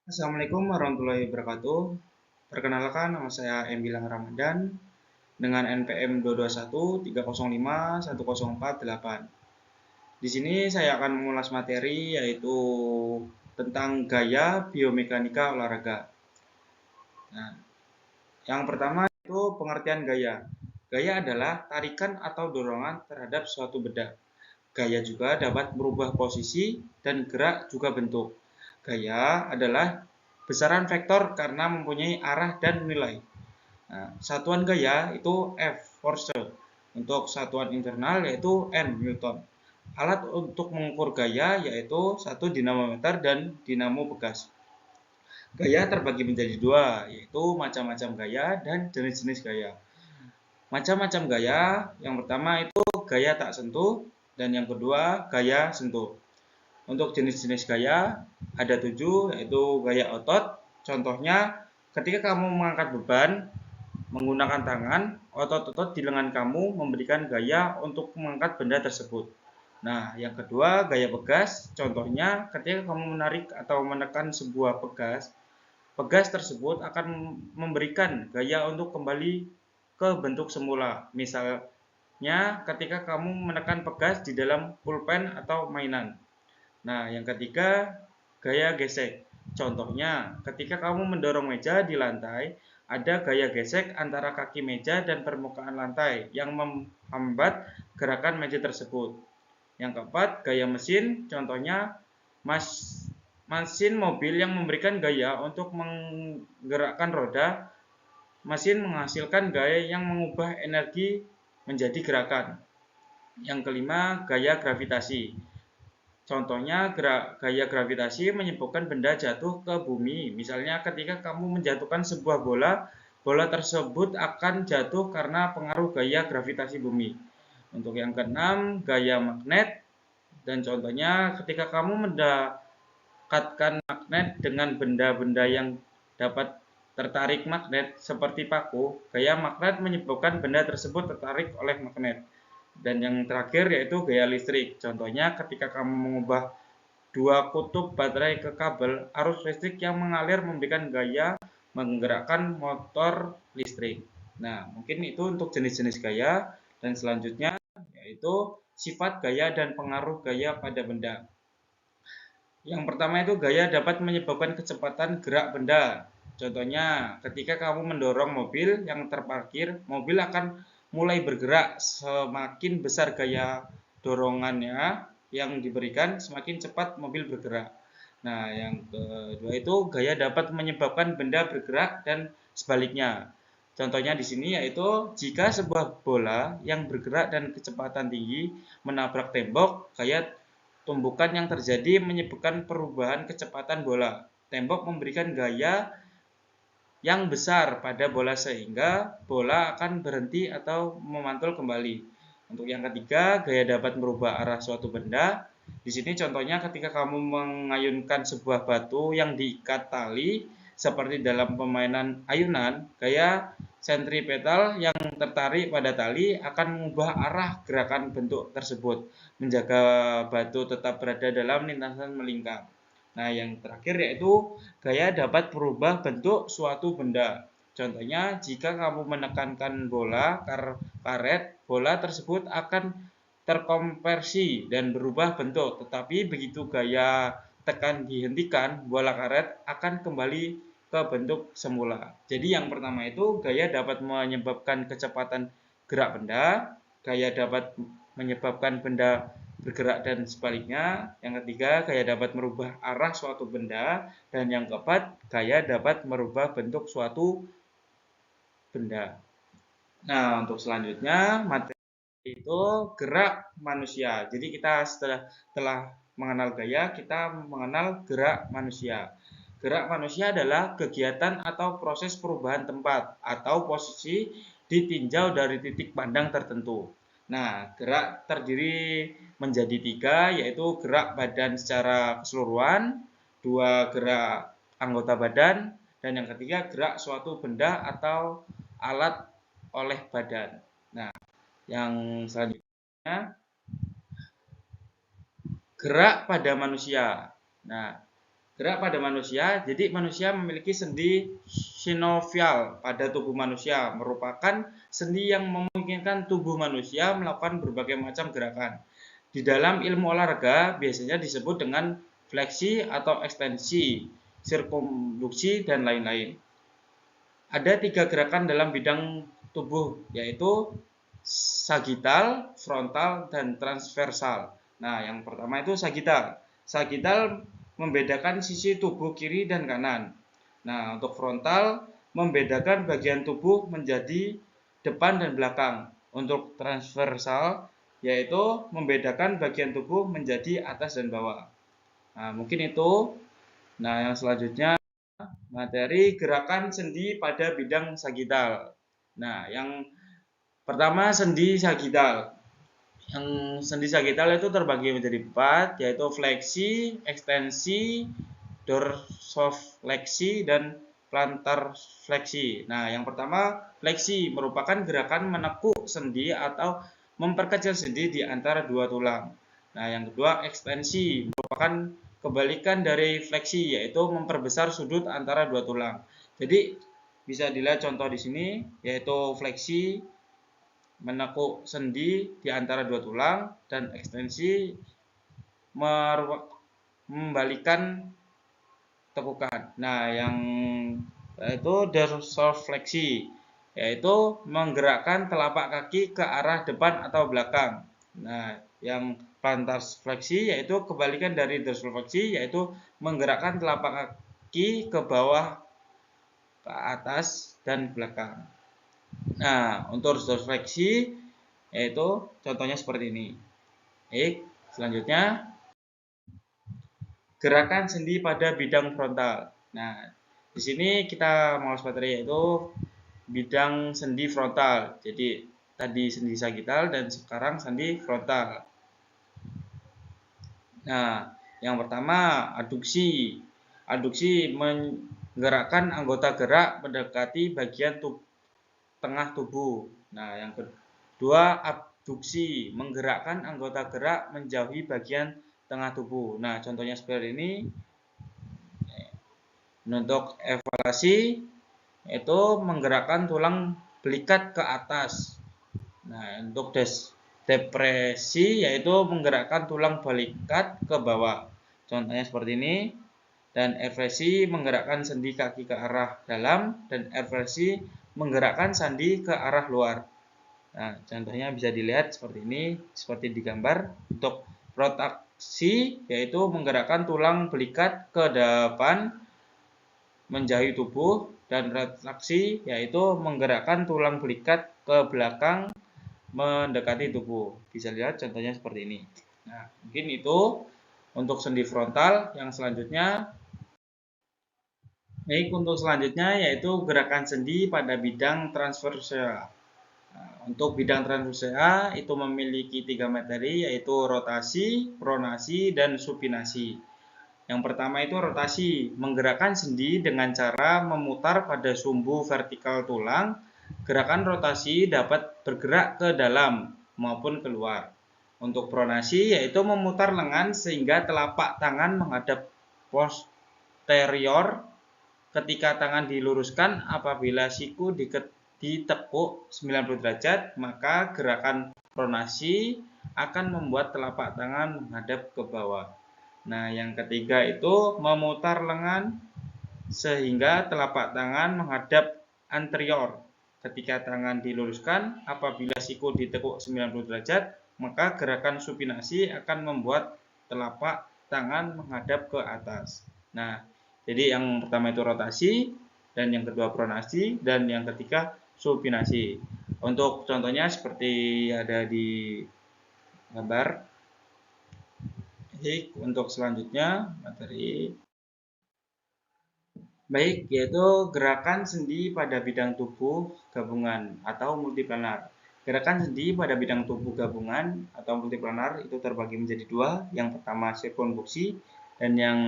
Assalamualaikum warahmatullahi wabarakatuh. Perkenalkan, nama saya M. Bilang Ramadan dengan NPM 221305104 Di sini saya akan mengulas materi yaitu tentang gaya biomekanika olahraga. Nah, yang pertama itu pengertian gaya. Gaya adalah tarikan atau dorongan terhadap suatu benda. Gaya juga dapat merubah posisi dan gerak juga bentuk. Gaya adalah besaran vektor karena mempunyai arah dan nilai. Nah, satuan gaya itu F, force. Untuk satuan internal yaitu N, Newton. Alat untuk mengukur gaya yaitu satu dinamometer dan dinamo bekas. Gaya terbagi menjadi dua, yaitu macam-macam gaya dan jenis-jenis gaya. Macam-macam gaya, yang pertama itu gaya tak sentuh, dan yang kedua gaya sentuh. Untuk jenis-jenis gaya ada 7, yaitu gaya otot. Contohnya, ketika kamu mengangkat beban menggunakan tangan, otot-otot di lengan kamu memberikan gaya untuk mengangkat benda tersebut. Nah, yang kedua gaya pegas. Contohnya, ketika kamu menarik atau menekan sebuah pegas, pegas tersebut akan memberikan gaya untuk kembali ke bentuk semula. Misalnya, ketika kamu menekan pegas di dalam pulpen atau mainan. Nah, yang ketiga, gaya gesek. Contohnya, ketika kamu mendorong meja di lantai, ada gaya gesek antara kaki meja dan permukaan lantai yang menghambat gerakan meja tersebut. Yang keempat, gaya mesin. Contohnya, mesin mobil yang memberikan gaya untuk menggerakkan roda. Mesin menghasilkan gaya yang mengubah energi menjadi gerakan. Yang kelima, gaya gravitasi. Contohnya, gaya gravitasi menyebabkan benda jatuh ke bumi. Misalnya ketika kamu menjatuhkan sebuah bola, bola tersebut akan jatuh karena pengaruh gaya gravitasi bumi. Untuk yang keenam, gaya magnet. Dan contohnya ketika kamu mendekatkan magnet dengan benda-benda yang dapat tertarik magnet seperti paku, gaya magnet menyebabkan benda tersebut tertarik oleh magnet. Dan yang terakhir yaitu gaya listrik. Contohnya ketika kamu mengubah dua kutub baterai ke kabel, arus listrik yang mengalir memberikan gaya menggerakkan motor listrik. Nah, mungkin itu untuk jenis-jenis gaya. Dan selanjutnya yaitu sifat gaya dan pengaruh gaya pada benda. Yang pertama itu gaya dapat menyebabkan kecepatan gerak benda. Contohnya, ketika kamu mendorong mobil yang terparkir, mobil akan mulai bergerak. Semakin besar gaya dorongannya yang diberikan, semakin cepat mobil bergerak. Nah, yang kedua itu gaya dapat menyebabkan benda bergerak dan sebaliknya. Contohnya di sini yaitu jika sebuah bola yang bergerak dan kecepatan tinggi menabrak tembok, gaya tumbukan yang terjadi menyebabkan perubahan kecepatan bola. Tembok memberikan gaya yang besar pada bola sehingga bola akan berhenti atau memantul kembali. Untuk yang ketiga, gaya dapat merubah arah suatu benda. Di sini contohnya ketika kamu mengayunkan sebuah batu yang diikat tali seperti dalam permainan ayunan, gaya sentripetal yang tertarik pada tali akan mengubah arah gerakan bentuk tersebut, menjaga batu tetap berada dalam lintasan melingkar. Nah, yang terakhir yaitu gaya dapat berubah bentuk suatu benda. Contohnya, jika kamu menekankan bola karet, bola tersebut akan terkonversi dan berubah bentuk. Tetapi begitu gaya tekan dihentikan, bola karet akan kembali ke bentuk semula. Jadi yang pertama itu gaya dapat menyebabkan kecepatan gerak benda, gaya dapat menyebabkan benda bergerak dan sebaliknya. Yang ketiga, gaya dapat merubah arah suatu benda. Dan yang keempat, gaya dapat merubah bentuk suatu benda. Nah, untuk selanjutnya, materi itu gerak manusia. Jadi kita setelah mengenal gaya, kita mengenal gerak manusia. Gerak manusia adalah kegiatan atau proses perubahan tempat atau posisi ditinjau dari titik pandang tertentu. Nah, gerak terdiri menjadi 3, yaitu gerak badan secara keseluruhan, 2 gerak anggota badan, dan yang ketiga gerak suatu benda atau alat oleh badan. Nah, yang selanjutnya gerak pada manusia. Nah, Gerak pada manusia, jadi manusia memiliki sendi sinovial pada tubuh manusia, merupakan sendi yang memungkinkan tubuh manusia melakukan berbagai macam gerakan. Di dalam ilmu olahraga biasanya disebut dengan fleksi atau ekstensi, sirkumduksi, dan lain-lain. Ada 3 gerakan dalam bidang tubuh, yaitu sagittal, frontal, dan transversal. Nah, yang pertama itu sagittal. Sagittal membedakan sisi tubuh kiri dan kanan. Nah, untuk frontal membedakan bagian tubuh menjadi depan dan belakang. Untuk transversal yaitu membedakan bagian tubuh menjadi atas dan bawah. Nah, mungkin itu. Nah, yang selanjutnya materi gerakan sendi pada bidang sagittal. Nah, yang pertama sendi sagittal. Yang sendi sagittal itu terbagi menjadi 4, yaitu fleksi, ekstensi, dorsofleksi, dan plantar fleksi. Nah, yang pertama fleksi merupakan gerakan menekuk sendi atau memperkecil sendi di antara dua tulang. Nah, yang kedua ekstensi merupakan kebalikan dari fleksi, yaitu memperbesar sudut antara dua tulang. Jadi bisa dilihat contoh di sini, yaitu fleksi menekuk sendi di antara dua tulang, dan ekstensi membalikan tekukan. Nah, yang itu dorsofleksi, yaitu menggerakkan telapak kaki ke arah depan atau belakang. Nah, yang plantar fleksi yaitu kebalikan dari dorsofleksi, yaitu menggerakkan telapak kaki ke bawah, ke atas, dan belakang. Nah, untuk dorsofleksi yaitu contohnya seperti ini. Baik, selanjutnya gerakan sendi pada bidang frontal. Nah, di sini kita mau materi yaitu bidang sendi frontal. Jadi tadi sendi sagittal dan sekarang sendi frontal. Nah, yang pertama aduksi. Aduksi menggerakkan anggota gerak mendekati bagian tengah tubuh. Nah, yang kedua abduksi, menggerakkan anggota gerak menjauhi bagian tengah tubuh. Nah, contohnya seperti ini. Untuk evaluasi itu menggerakkan tulang belikat ke atas. Nah, untuk depresi yaitu menggerakkan tulang belikat ke bawah. Contohnya seperti ini. Dan eversi menggerakkan sendi kaki ke arah dalam, dan eversi menggerakkan sendi ke arah luar. Nah, contohnya bisa dilihat seperti ini, seperti di gambar. Untuk rotaksi yaitu menggerakkan tulang belikat ke depan menjauhi tubuh, dan retraksi yaitu menggerakkan tulang belikat ke belakang mendekati tubuh. Bisa lihat contohnya seperti ini. Nah, mungkin itu untuk sendi frontal. Yang selanjutnya, untuk selanjutnya yaitu gerakan sendi pada bidang transversal. Nah, untuk bidang transversal itu memiliki 3 materi, yaitu rotasi, pronasi, dan supinasi. Yang pertama itu rotasi, menggerakkan sendi dengan cara memutar pada sumbu vertikal tulang. Gerakan rotasi dapat bergerak ke dalam maupun keluar. Untuk pronasi yaitu memutar lengan sehingga telapak tangan menghadap posterior ketika tangan diluruskan. Apabila siku ditekuk 90 derajat, maka gerakan pronasi akan membuat telapak tangan menghadap ke bawah. Nah, yang ketiga itu memutar lengan sehingga telapak tangan menghadap anterior. Ketika tangan diluruskan, apabila siku ditekuk 90 derajat, maka gerakan supinasi akan membuat telapak tangan menghadap ke atas. Nah, jadi yang pertama itu rotasi, dan yang kedua pronasi, dan yang ketiga supinasi. Untuk contohnya seperti ada di gambar. Baik, untuk selanjutnya materi yaitu gerakan sendi pada bidang tubuh gabungan atau multiplanar. Gerakan sendi pada bidang tubuh gabungan atau multiplanar itu terbagi menjadi 2. Yang pertama sirkumduksi dan yang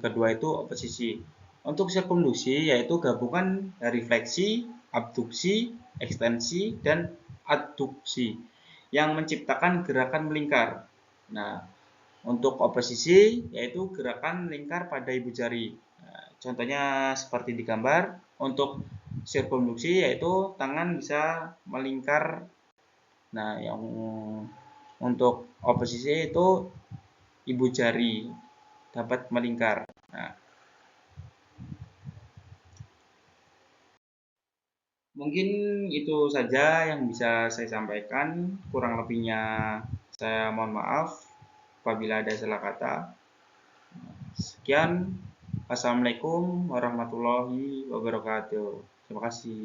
kedua itu oposisi. Untuk sirkumduksi yaitu gabungan dari fleksi, abduksi, ekstensi, dan adduksi yang menciptakan gerakan melingkar. Nah, Untuk oposisi yaitu gerakan lingkar pada ibu jari. Nah, contohnya seperti di gambar. Untuk sirkumfleksi yaitu tangan bisa melingkar. Nah, yang untuk oposisi itu ibu jari dapat melingkar. Nah, mungkin itu saja yang bisa saya sampaikan. Kurang lebihnya saya mohon maaf apabila ada salah kata. Sekian. Assalamualaikum warahmatullahi wabarakatuh. Terima kasih.